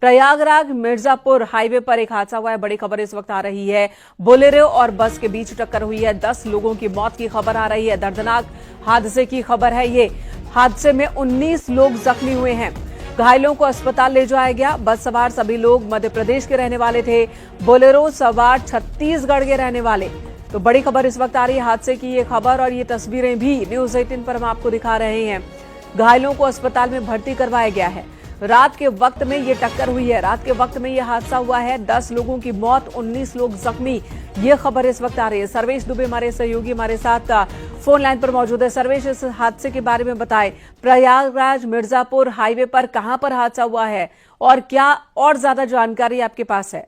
Prayagraj Mirzapur highway पर एक हादसा हुआ है। बड़ी खबर इस वक्त आ रही है। बोलेरो और बस के बीच टक्कर हुई है। 10 लोगों की मौत की खबर आ रही है। दर्दनाक हादसे की खबर है ये। हादसे में 19 लोग जख्मी हुए हैं। घायलों को अस्पताल ले जाया गया। बस सवार सभी लोग मध्य प्रदेश के रहने वाले थे। बोलेरो सवार छत्तीसगढ़ के रहने वाले। तो बड़ी खबर इस वक्त आ रही है हादसे की ये खबर, और ये तस्वीरें भी न्यूज 18 पर हम आपको दिखा रहे हैं। घायलों को अस्पताल में भर्ती करवाया गया है। रात के वक्त में ये टक्कर हुई है। रात के वक्त में ये हादसा हुआ है। 10 लोगों की मौत, 19 लोग जख्मी। ये खबर इस वक्त आ रही है। सर्वेश दुबे हमारे सहयोगी हमारे साथ फोन लाइन पर मौजूद है। सर्वेश, इस हादसे के बारे में बताएं। प्रयागराज मिर्जापुर हाईवे पर कहां पर हादसा हुआ है और क्या और ज्यादा जानकारी आपके पास है?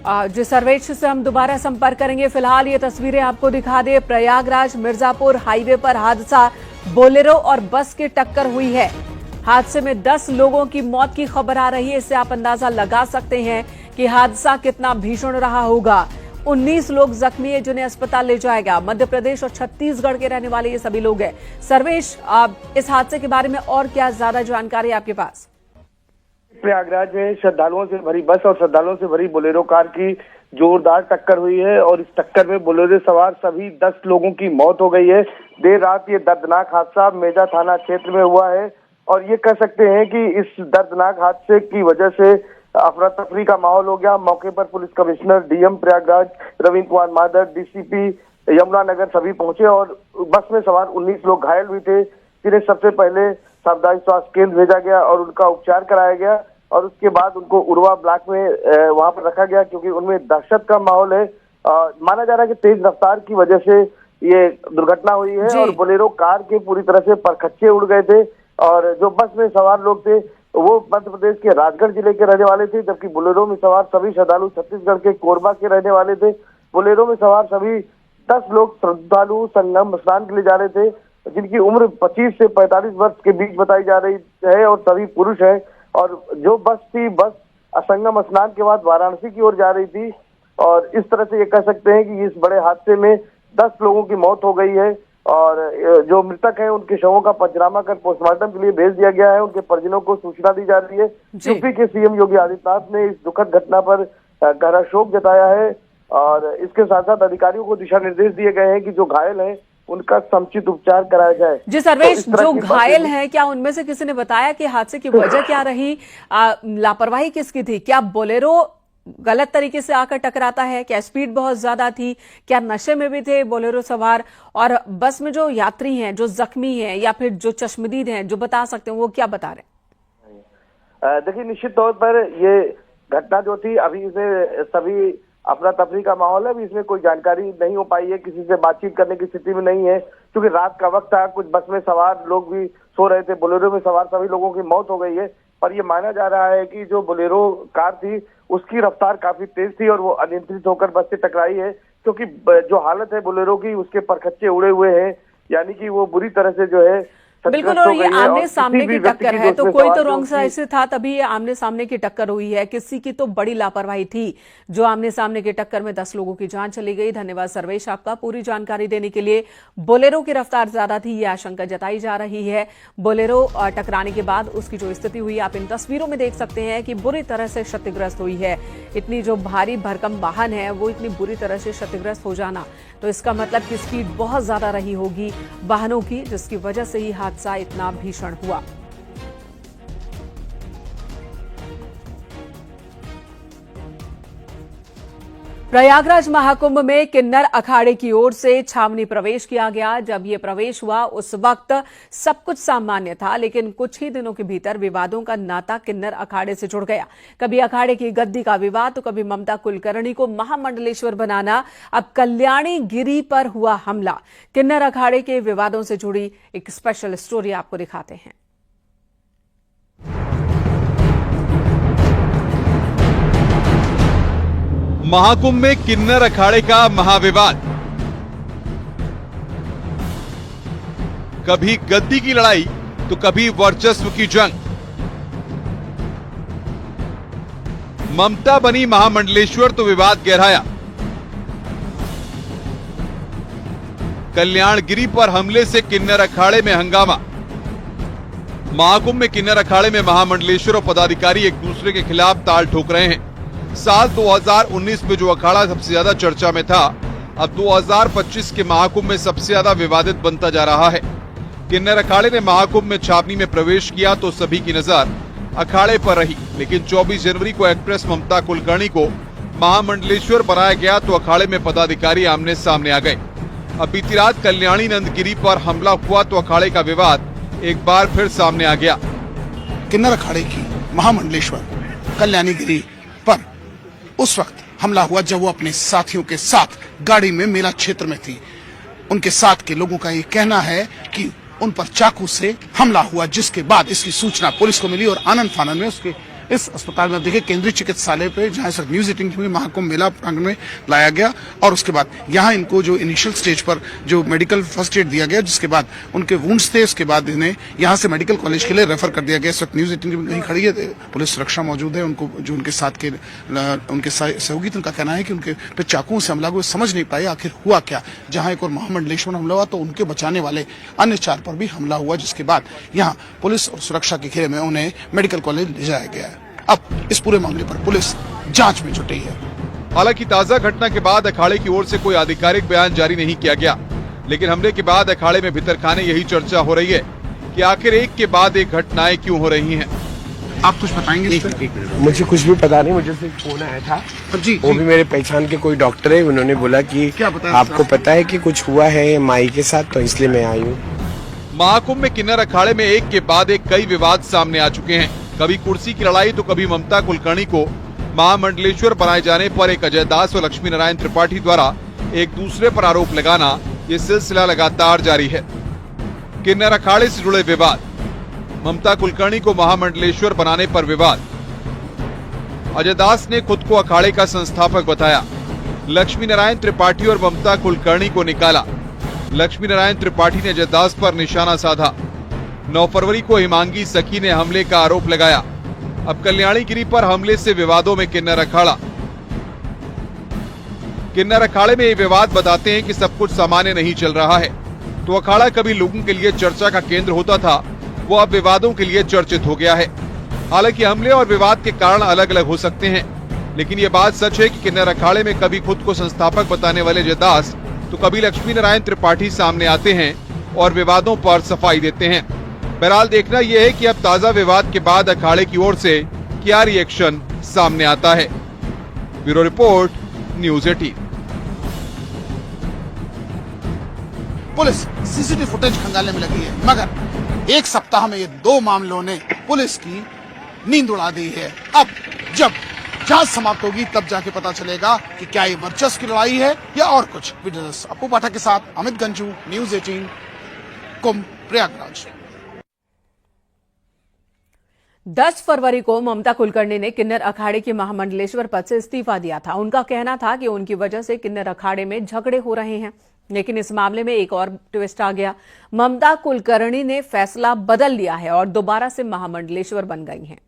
जो सर्वेश से हम दोबारा संपर्क करेंगे। फिलहाल ये तस्वीरें आपको दिखा दे। प्रयागराज मिर्जापुर हाईवे पर हादसा, बोलेरो और बस की टक्कर हुई है। हादसे में 10 लोगों की मौत की खबर आ रही है। इससे आप अंदाजा लगा सकते हैं कि हादसा कितना भीषण रहा होगा। 19 लोग जख्मी है जिन्हें अस्पताल ले जाएगा। मध्य प्रदेश और छत्तीसगढ़ के रहने वाले ये सभी लोग हैं। सर्वेश, इस हादसे के बारे में और क्या ज्यादा जानकारी आपके पास? प्रयागराज में श्रद्धालुओं से भरी बस और श्रद्धालुओं से भरी बोलेरो कार की जोरदार टक्कर हुई है और इस टक्कर में बोलेरो सवार सभी 10 लोगों की मौत हो गई है। देर रात ये दर्दनाक हादसा मेजा थाना क्षेत्र में हुआ है और ये कह सकते हैं कि इस दर्दनाक हादसे की वजह से अफरा तफरी का माहौल हो गया। मौके पर police commissioner DM Prayagraj Ravindra Kumar मादर, डीसीपी यमुनानगर सभी पहुंचे और बस में सवार 19 लोग घायल हुए थे, जिन्हें सबसे पहले सामुदायिक स्वास्थ्य केंद्र भेजा गया और उनका उपचार कराया गया और उसके बाद उनको उर्वा ब्लॉक में वहां पर रखा गया, क्योंकि उनमें दहशत का माहौल है। माना जा रहा है कि तेज रफ्तार की वजह से ये दुर्घटना हुई है और बोलेरो कार के पूरी तरह से परखच्चे उड़ गए थे और जो बस में सवार लोग थे वो मध्य प्रदेश के राजगढ़ जिले के रहने वाले थे, जबकि बोलेरो में सवार सभी श्रद्धालु छत्तीसगढ़ के कोरबा के रहने वाले थे। बोलेरो में सवार सभी 10 लोग श्रद्धालु संगम स्नान के लिए जा रहे थे, जिनकी उम्र 25 से 45 वर्ष के बीच बताई जा रही है और सभी पुरुष है। और जो बस थी, बस संगम स्नान के बाद वाराणसी की ओर जा रही थी और इस तरह से ये कह सकते हैं कि इस बड़े हादसे में 10 लोगों की मौत हो गई है और जो मृतक हैं उनके शवों का पंचनामा कर पोस्टमार्टम के लिए भेज दिया गया है। उनके परिजनों को सूचना दी जा रही है। यूपी के सीएम योगी आदित्यनाथ ने इस दुखद घटना पर गहरा शोक जताया है और इसके साथ साथ अधिकारियों को दिशा निर्देश दिए गए हैं कि जो घायल हैं उनका समुचित उपचार कराया जाए। जी सर्वेश, जो घायल हैं क्या उनमें से किसी ने बताया कि हादसे की वजह क्या रही? लापरवाही किसकी थी? क्या बोलेरो गलत तरीके से आकर टकराता है? क्या स्पीड बहुत ज्यादा थी? क्या नशे में भी थे बोलेरो सवार? और बस में जो यात्री हैं, जो जख्मी हैं या फिर जो चश्मदीद हैं, जो बता सकते हैं, वो क्या बता रहे हैं? देखिए, निश्चित तौर पर ये घटना जो थी, अभी इसे सभी अफरा तफरी का माहौल है। अभी इसमें कोई जानकारी नहीं हो पाई है, किसी से बातचीत करने की स्थिति में नहीं है, क्योंकि रात का वक्त था। कुछ बस में सवार लोग भी सो रहे थे। बोलेरो में सवार सभी लोगों की मौत हो गई है, पर यह माना जा रहा है कि जो बोलेरो कार थी उसकी रफ्तार काफी तेज थी और वो अनियंत्रित होकर बस से टकराई है, क्योंकि जो हालत है बोलेरो की, उसके परखच्चे उड़े हुए हैं, यानी कि वो बुरी तरह से जो है बिल्कुल। और ये आमने सामने की टक्कर है, तो कोई तो रॉन्ग साइड से था तभी ये आमने सामने की टक्कर हुई है। किसी की तो बड़ी लापरवाही थी जो आमने सामने की टक्कर में 10 लोगों की जान चली गई। धन्यवाद सर्वेश आपका पूरी जानकारी देने के लिए। बोलेरो की रफ्तार ज्यादा थी, ये आशंका जताई जा रही है। बोलेरो टकराने के बाद उसकी जो स्थिति हुई आप इन तस्वीरों में देख सकते हैं कि बुरी तरह से क्षतिग्रस्त हुई है। इतनी जो भारी भरकम वाहन है वो इतनी बुरी तरह से क्षतिग्रस्त हो जाना, तो इसका मतलब कि स्पीड बहुत ज्यादा रही होगी वाहनों की, जिसकी वजह से ही हादसा इतना भीषण हुआ। प्रयागराज महाकुंभ में किन्नर अखाड़े की ओर से छावनी प्रवेश किया गया। जब यह प्रवेश हुआ उस वक्त सब कुछ सामान्य था, लेकिन कुछ ही दिनों के भीतर विवादों का नाता किन्नर अखाड़े से जुड़ गया। कभी अखाड़े की गद्दी का विवाद, तो कभी ममता कुलकर्णी को महामंडलेश्वर बनाना, अब कल्याणी गिरी पर हुआ हमला। किन्नर अखाड़े के विवादों से जुड़ी एक स्पेशल स्टोरी आपको दिखाते हैं। महाकुंभ में किन्नर अखाड़े का महाविवाद, कभी गद्दी की लड़ाई तो कभी वर्चस्व की जंग। ममता बनी महामंडलेश्वर तो विवाद गहराया। कल्याणगिरी पर हमले से किन्नर अखाड़े में हंगामा। महाकुंभ में किन्नर अखाड़े में महामंडलेश्वर और पदाधिकारी एक दूसरे के खिलाफ ताल ठोक रहे हैं। साल 2019 में जो अखाड़ा सबसे ज्यादा चर्चा में था, अब 2025 के महाकुंभ में सबसे ज्यादा विवादित बनता जा रहा है। किन्नर अखाड़े ने महाकुंभ में छावनी में प्रवेश किया तो सभी की नजर अखाड़े पर रही, लेकिन 24 जनवरी को एक्ट्रेस ममता कुलकर्णी को महामंडलेश्वर बनाया गया तो अखाड़े में पदाधिकारी आमने सामने आ गए। अब बीती रात कल्याणी नंदगिरी पर हमला हुआ तो अखाड़े का विवाद एक बार फिर सामने आ गया। किन्नर अखाड़े की महामंडलेश्वर कल्याणीगिरी पर उस वक्त हमला हुआ जब वो अपने साथियों के साथ गाड़ी में मेला क्षेत्र में थी। उनके साथ के लोगों का ये कहना है कि उन पर चाकू से हमला हुआ, जिसके बाद इसकी सूचना पुलिस को मिली और आनंद फानंद में उसके इस अस्पताल में देखिए केंद्रीय चिकित्सालय पे जहां से न्यूज एटीन हुई महाकुंभ मेला प्रांगण में लाया गया और उसके बाद यहां इनको जो इनिशियल स्टेज पर जो मेडिकल फर्स्ट एड दिया गया, जिसके बाद उनके वुंड्स थे, उसके बाद इन्हें यहां से मेडिकल कॉलेज के लिए रेफर कर दिया गया। इस वक्त न्यूज एटीन कहीं खड़ी है, पुलिस सुरक्षा मौजूद है। उनको जो उनके साथ के उनके सहयोगी थे, उनका कहना है कि उनके पे चाकुओं से हमला हुआ, समझ नहीं पाए आखिर हुआ क्या। जहां एक और महामंडलेश्वर हमला हुआ तो उनके बचाने वाले अन्य 4 पर भी हमला हुआ, जिसके बाद यहाँ पुलिस और सुरक्षा के घेरे में उन्हें मेडिकल कॉलेज ले जाया गया है। अब इस पूरे मामले पर पुलिस जांच में जुटी है। हालांकि ताजा घटना के बाद अखाड़े की ओर से कोई आधिकारिक बयान जारी नहीं किया गया, लेकिन हमले के बाद अखाड़े में भीतरखाने यही चर्चा हो रही है कि आखिर एक के बाद एक घटनाएं क्यों हो रही हैं। आप कुछ बताएंगे? मुझे कुछ भी पता नहीं, मुझे सिर्फ फोन आया था जी, वो भी मेरे पहचान के कोई डॉक्टर है, उन्होंने बोला कि आपको पता है कि कुछ हुआ है माई के साथ, तो इसलिए मैं आई हूँ। महाकुंभ में किन्नर अखाड़े में एक के बाद एक कई विवाद सामने आ चुके हैं। कभी कुर्सी की लड़ाई तो कभी ममता कुलकर्णी को महामंडलेश्वर बनाए जाने पर एक अजय दास और लक्ष्मी नारायण त्रिपाठी द्वारा एक दूसरे पर आरोप लगाना, ये सिलसिला लगातार जारी है। किन्नर अखाड़े से जुड़े विवाद, ममता कुलकर्णी को महामंडलेश्वर बनाने पर विवाद। अजय दास ने खुद को अखाड़े का संस्थापक बताया, लक्ष्मी नारायण त्रिपाठी और ममता कुलकर्णी को निकाला। लक्ष्मी नारायण त्रिपाठी ने अजय दास पर निशाना साधा। 9 फरवरी को हिमांगी सखी ने हमले का आरोप लगाया। अब कल्याणीगिरी पर हमले से विवादों में किन्नर अखाड़ा। किन्नर अखाड़े में ये विवाद बताते हैं कि सब कुछ सामान्य नहीं चल रहा है। तो अखाड़ा कभी लोगों के लिए चर्चा का केंद्र होता था, वो अब विवादों के लिए चर्चित हो गया है। हालांकि हमले और विवाद के कारण अलग अलग हो सकते हैं, लेकिन ये बात सच है कि किन्नर अखाड़े में कभी खुद को संस्थापक बताने वाले अजय दास तो कभी लक्ष्मी नारायण त्रिपाठी सामने आते हैं और विवादों पर सफाई देते हैं। बहरहाल देखना यह है कि अब ताजा विवाद के बाद अखाड़े की ओर से क्या रिएक्शन सामने आता है। Bureau report, news 18। Police CCTV footage खंगालने में लगी है, मगर एक सप्ताह में ये 2 मामलों ने पुलिस की नींद उड़ा दी है। अब जब जांच समाप्त होगी तब जाके पता चलेगा कि क्या ये वर्चस्व की लड़ाई है या और कुछ। वीडियो अपू पाठक के साथ अमित गंजू, न्यूज 18, कुंभ, प्रयागराज। 10 फरवरी को ममता कुलकर्णी ने किन्नर अखाड़े के महामंडलेश्वर पद से इस्तीफा दिया था। उनका कहना था कि उनकी वजह से किन्नर अखाड़े में झगड़े हो रहे हैं, लेकिन इस मामले में एक और ट्विस्ट आ गया। ममता कुलकर्णी ने फैसला बदल लिया है और दोबारा से महामंडलेश्वर बन गई हैं।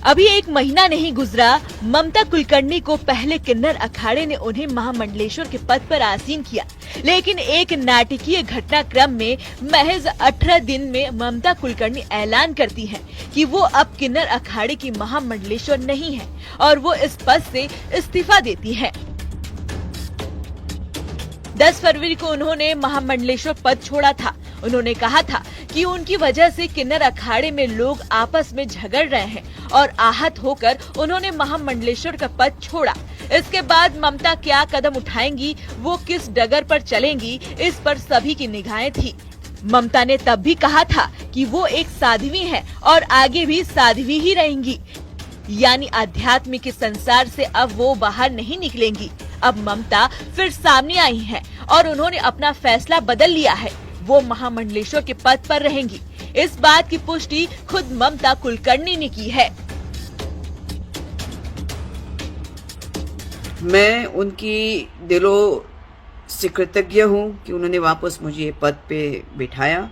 अभी 1 महीना नहीं गुजरा, ममता कुलकर्णी को पहले किन्नर अखाड़े ने उन्हें महामंडलेश्वर के पद पर आसीन किया, लेकिन एक नाटकीय घटनाक्रम में महज 18 दिन में ममता कुलकर्णी ऐलान करती हैं कि वो अब किन्नर अखाड़े की महामंडलेश्वर नहीं है और वो इस पद से इस्तीफा देती हैं। 10 फरवरी को उन्होंने महामंडलेश्वर पद छोड़ा था। उन्होंने कहा था कि उनकी वजह से किन्नर अखाड़े में लोग आपस में झगड़ रहे हैं और आहत होकर उन्होंने महामंडलेश्वर का पद छोड़ा। इसके बाद ममता क्या कदम उठाएंगी, वो किस डगर पर चलेंगी, इस पर सभी की निगाहें थी। ममता ने तब भी कहा था कि वो एक साध्वी है और आगे भी साध्वी ही रहेंगी, यानी आध्यात्मिक के संसार से अब वो बाहर नहीं निकलेंगी। अब ममता फिर सामने आई हैं और उन्होंने अपना फैसला बदल लिया है, वो महामंडलेश्वर के पद पर रहेंगी। इस बात की पुष्टि खुद ममता कुलकर्णी ने की है। मैं उनकी दिलो से कृतज्ञ हूँ कि उन्होंने वापस मुझे ये पद पे बिठाया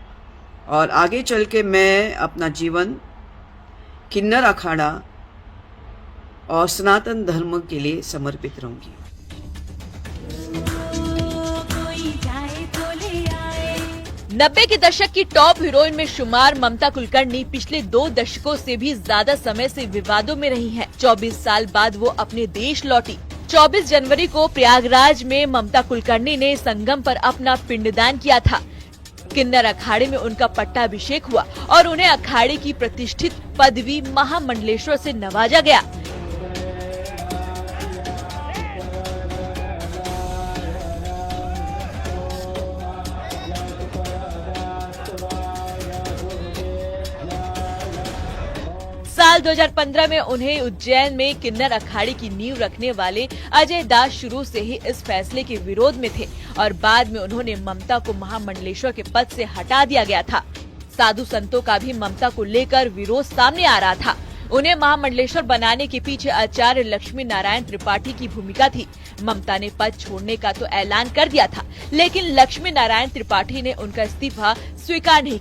और आगे चल के मैं अपना जीवन किन्नर अखाड़ा और सनातन धर्म के लिए समर्पित रहूंगी। 90 के दशक की टॉप हीरोइन में शुमार ममता कुलकर्णी पिछले 2 दशकों से भी ज्यादा समय से विवादों में रही हैं। 24 साल बाद वो अपने देश लौटी। 24 जनवरी को प्रयागराज में ममता कुलकर्णी ने संगम पर अपना पिंडदान किया था। किन्नर अखाड़े में उनका पट्टाभिषेक हुआ और उन्हें अखाड़े की प्रतिष्ठित पदवी महामंडलेश्वर से नवाजा गया। साल 2015 में उन्हें उज्जैन में किन्नर अखाड़े की नींव रखने वाले अजय दास शुरू से ही इस फैसले के विरोध में थे और बाद में उन्होंने ममता को महामंडलेश्वर के पद से हटा दिया गया था। साधु संतों का भी ममता को लेकर विरोध सामने आ रहा था। उन्हें महामंडलेश्वर बनाने के पीछे आचार्य लक्ष्मी नारायण त्रिपाठी की भूमिका थी। ममता ने पद छोड़ने का तो ऐलान कर दिया था, लेकिन लक्ष्मी नारायण त्रिपाठी ने उनका इस्तीफा स्वीकार नहीं